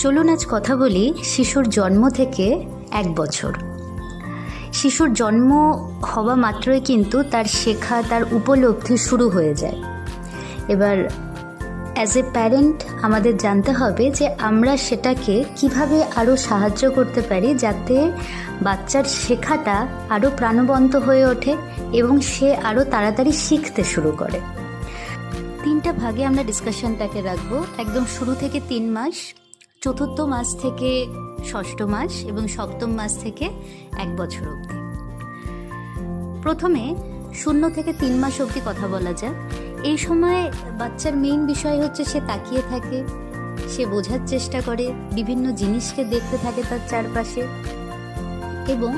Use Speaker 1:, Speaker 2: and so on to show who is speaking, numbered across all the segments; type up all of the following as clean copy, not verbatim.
Speaker 1: চলুন আজ কথা বলি শিশুর জন্ম থেকে 1 বছর। শিশুর জন্ম হওয়া মাত্রই কিন্তু তার শেখা, তার উপলব্ধি শুরু হয়ে যায়। এবার অ্যাজ এ প্যারেন্ট আমাদের জানতে হবে যে আমরা সেটাকে কিভাবে আরও সাহায্য করতে পারি যাতে বাচ্চার শেখাটা আরও প্রাণবন্ত হয়ে ওঠে এবং সে আরও তাড়াতাড়ি শিখতে শুরু করে। 3টা ভাগে আমরা ডিসকাশনটাকে রাখবো। একদম শুরু থেকে 3 মাস, চতুর্থ মাস থেকে ষষ্ঠ মাস এবং সপ্তম মাস থেকে 1 বছর অবধি। প্রথমে 0 থেকে 3 মাস অবধি কথা বলা যাক। এই সময় বাচ্চার মেইন বিষয় হচ্ছে সে তাকিয়ে থাকে, সে বোঝার চেষ্টা করে, বিভিন্ন জিনিসকে দেখতে থাকে তার চারপাশে। এবং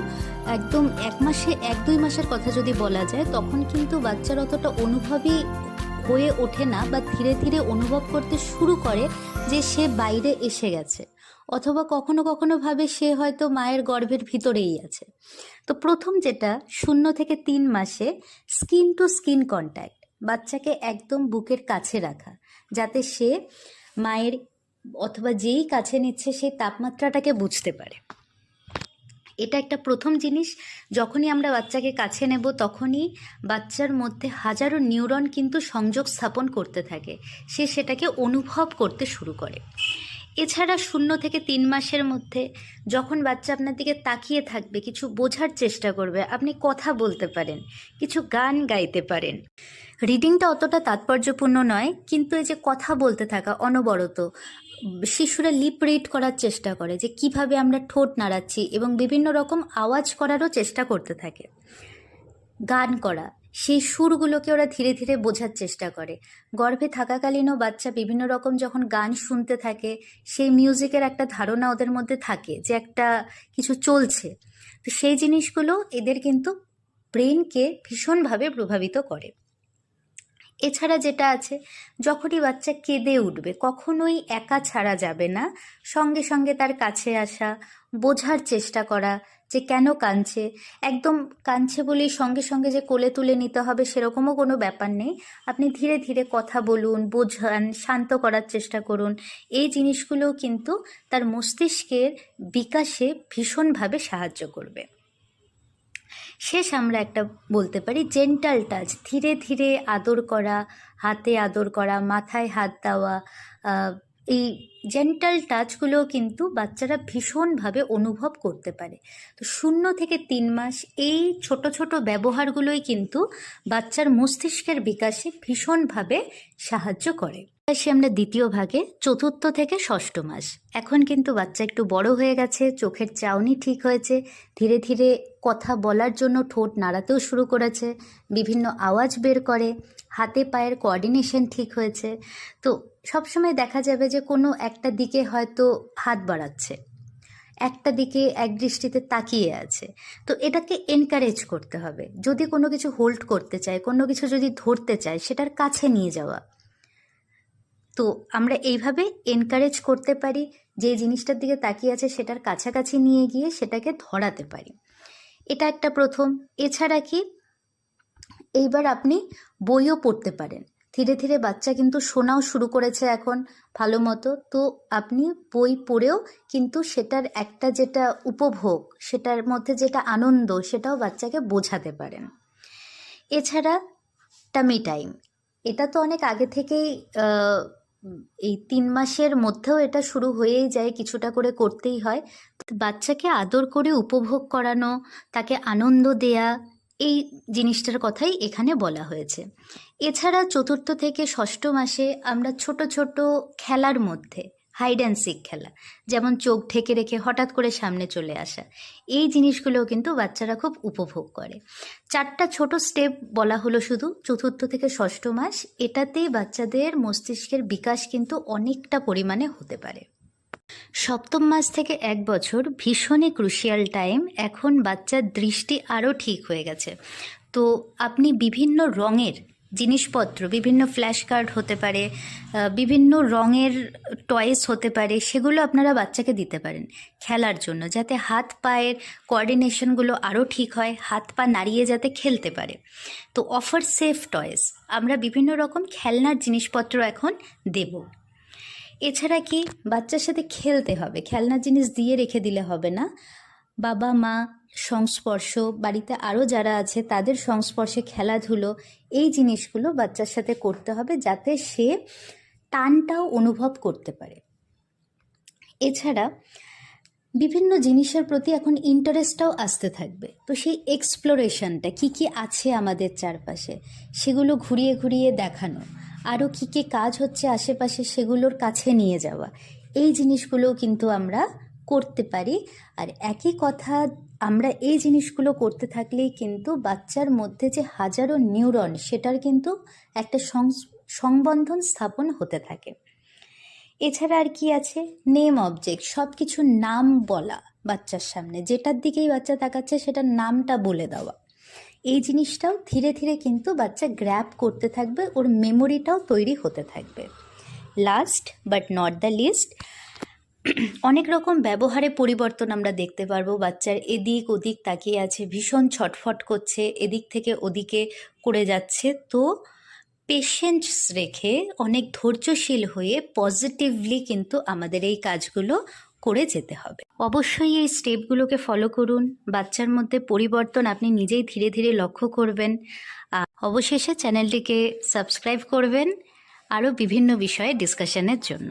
Speaker 1: একদম 1-2 মাসের কথা যদি বলা যায়, তখন কিন্তু বাচ্চার অতটা অনুভবই হয়ে ওঠে না বা ধীরে ধীরে অনুভব করতে শুরু করে যে সে বাইরে এসে গেছে, অথবা কখনো কখনো ভাবে সে হয়তো মায়ের গর্ভের ভিতরেই আছে। তো প্রথম যেটা 0 থেকে 3 মাসে স্কিন টু স্কিন কন্ট্যাক্ট, বাচ্চাকে একদম বুকের কাছে রাখা, যাতে সে মায়ের অথবা যেই কাছে নিচ্ছে সেই তাপমাত্রাটাকে বুঝতে পারে। এটা একটা প্রথম জিনিস। যখনই আমরা বাচ্চাকে কাছে নেব তখনই বাচ্চার মধ্যে হাজারো নিউরন কিন্তু সংযোগ স্থাপন করতে থাকে, সে সেটাকে অনুভব করতে শুরু করে। এছাড়া 0 থেকে 3 মাসের মধ্যে যখন বাচ্চা আপনার দিকে তাকিয়ে থাকবে, কিছু বোঝার চেষ্টা করবে, আপনি কথা বলতে পারেন, কিছু গান গাইতে পারেন। রিডিংটা অতটা তাৎপর্যপূর্ণ নয়, কিন্তু এই যে কথা বলতে থাকা অনবরত, শিশুরা লিপ রিড করার চেষ্টা করে যে কিভাবে আমরা ঠোঁট নাড়াচ্ছি এবং বিভিন্ন রকম আওয়াজ করারও চেষ্টা করতে থাকে। গান করা, সেই সুরগুলোকে ওরা ধীরে ধীরে বোঝার চেষ্টা করে। গর্ভে থাকাকালীনও বাচ্চা বিভিন্ন রকম যখন গান শুনতে থাকে, সেই মিউজিকের একটা ধারণা ওদের মধ্যে থাকে যে একটা কিছু চলছে। তো সেই জিনিসগুলো এদের কিন্তু ব্রেনকে ভীষণভাবে প্রভাবিত করে। এছাড়া যেটা আছে, যখনই বাচ্চা কেঁদে উঠবে কখনোই একা ছাড়া যাবে না, সঙ্গে সঙ্গে তার কাছে আসা, বোঝার চেষ্টা করা যে কেন কাঁদছে। একদম কাঁদছে বলেই সঙ্গে সঙ্গে যে কোলে তুলে নিতে হবে সেরকমও কোনো ব্যাপার নেই। আপনি ধীরে ধীরে কথা বলুন, বোঝান, শান্ত করার চেষ্টা করুন। এই জিনিসগুলোও কিন্তু তার মস্তিষ্কের বিকাশে ভীষণভাবে সাহায্য করবে। শেষ আমরা একটা বলতে পারি জেন্টাল টাচ, ধীরে ধীরে আদর করা, হাতে আদর করা, মাথায় হাত দেওয়া। এই জেন্টাল টাচগুলোও কিন্তু বাচ্চারা ভীষণভাবে অনুভব করতে পারে। তো 0 থেকে 3 মাস এই ছোট ছোট ব্যবহারগুলোই কিন্তু বাচ্চার মস্তিষ্কের বিকাশে ভীষণভাবে সাহায্য করে। আসি আমরা দ্বিতীয় ভাগে, চতুর্থ থেকে ষষ্ঠ মাস। এখন কিন্তু বাচ্চা একটু বড় হয়ে গেছে, চোখের চাউনি ঠিক হয়েছে, ধীরে ধীরে কথা বলার জন্য ঠোঁট নাড়াতেও শুরু করেছে, বিভিন্ন আওয়াজ বের করে, হাতে পায়ের কোঅর্ডিনেশন ঠিক হয়েছে। তো সবসময় দেখা যাবে যে কোনো একটা দিকে হয়তো হাত বাড়াচ্ছে, একটা দিকে এক দৃষ্টিতে তাকিয়ে আছে। তো এটাকে এনকারেজ করতে হবে। যদি কোনো কিছু হোল্ড করতে চায়, কোনো কিছু যদি ধরতে চায়, সেটার কাছে নিয়ে যাওয়া। তো আমরা এইভাবে এনকারেজ করতে পারি, যে জিনিসটার দিকে তাকিয়ে আছে সেটার কাছাকাছি নিয়ে গিয়ে সেটাকে ধরাতে পারি। এটা একটা প্রথম। এছাড়া কি, এইবার আপনি বইও পড়তে পারেন। ধীরে ধীরে বাচ্চা কিন্তু শোনাও শুরু করেছে এখন ভালো মতো। তো আপনি বই পড়েও কিন্তু সেটার একটা যেটা উপভোগ, সেটার মধ্যে যেটা আনন্দ, সেটাও বাচ্চাকে বোঝাতে পারেন। এছাড়া টামি টাইম, এটা তো অনেক আগে থেকেই এই 3 মাসের মধ্যেও এটা শুরু হয়েই যায়, কিছুটা করে করতেই হয়। বাচ্চাকে আদর করে উপভোগ করানো, তাকে আনন্দ দেয়া, এই জিনিসটার কথাই এখানে বলা হয়েছে। এছাড়া চতুর্থ থেকে ষষ্ঠ মাসে আমরা ছোট ছোট খেলার মধ্যে হাইড অ্যান্ড সিক খেলা, যেমন চোখ ঢেকে রেখে হঠাৎ করে সামনে চলে আসা, এই জিনিসগুলোও কিন্তু বাচ্চারা খুব উপভোগ করে। 4টা ছোট স্টেপ বলা হলো শুধু চতুর্থ থেকে ষষ্ঠ মাস, এটাতেই বাচ্চাদের মস্তিষ্কের বিকাশ কিন্তু অনেকটা পরিমাণে হতে পারে। সপ্তম মাস থেকে 1 বছর ভীষণই ক্রুশিয়াল টাইম। এখন বাচ্চার দৃষ্টি আরও ঠিক হয়ে গেছে। তো আপনি বিভিন্ন রঙের জিনিসপত্র, বিভিন্ন ফ্ল্যাশ কার্ড হতে পারে, বিভিন্ন রঙের টয়েস হতে পারে, সেগুলো আপনারা বাচ্চাকে দিতে পারেন খেলার জন্য, যাতে হাত পায়ের কোঅর্ডিনেশনগুলো আরও ঠিক হয়, হাত পা নাড়িয়ে যাতে খেলতে পারে। তো অফার সেফ টয়েস, আমরা বিভিন্ন রকম খেলনার জিনিসপত্র এখন দেব। এছাড়া কি, বাচ্চার সাথে খেলতে হবে, খেলনার জিনিস দিয়ে রেখে দিলে হবে না। বাবা মা সংস্পর্শ, বাড়িতে আরও যারা আছে তাদের সংস্পর্শে খেলাধুলো, এই জিনিসগুলো বাচ্চার সাথে করতে হবে যাতে সে টানটাও অনুভব করতে পারে। এছাড়া বিভিন্ন জিনিসের প্রতি এখন ইন্টারেস্টটাও আসতে থাকবে, তো সেই এক্সপ্লোরেশনটা কী কী আছে আমাদের চারপাশে সেগুলো ঘুরিয়ে ঘুরিয়ে দেখানো, আরও কী কী কাজ হচ্ছে আশেপাশে সেগুলোর কাছে নিয়ে যাওয়া, এই জিনিসগুলোও কিন্তু আমরা করতে পারি। আর একই কথা, আমরা এই জিনিসগুলো করতে থাকলেই কিন্তু বাচ্চার মধ্যে যে হাজারো নিউরন সেটার কিন্তু একটা সংবন্ধন স্থাপন হতে থাকে। এছাড়া আর কি আছে, নেম অবজেক্ট, সব কিছুর নাম বলা বাচ্চার সামনে, যেটার দিকেই বাচ্চা তাকাচ্ছে সেটার নামটা বলে দেওয়া, এই জিনিসটাও ধীরে ধীরে কিন্তু বাচ্চা গ্র্যাব করতে থাকবে, ওর মেমোরিটাও তৈরি হতে থাকবে। Last but not the least, অনেক রকম ব্যবহারে পরিবর্তন আমরা দেখতে পারবো। বাচ্চার এদিক ওদিক তাকিয়ে আছে, ভীষণ ছটফট করছে, এদিক থেকে ওদিকে করে যাচ্ছে, তো পেশেন্স রেখে অনেক ধৈর্যশীল হয়ে পজিটিভলি কিন্তু আমাদের এই কাজগুলো করে যেতে হবে। অবশ্যই এই স্টেপগুলোকে ফলো করুন, বাচ্চার মধ্যে পরিবর্তন আপনি নিজেই ধীরে ধীরে লক্ষ্য করবেন। অবশেষে চ্যানেলটিকে সাবস্ক্রাইব করবেন আরও বিভিন্ন বিষয়ে ডিসকাশনের জন্য।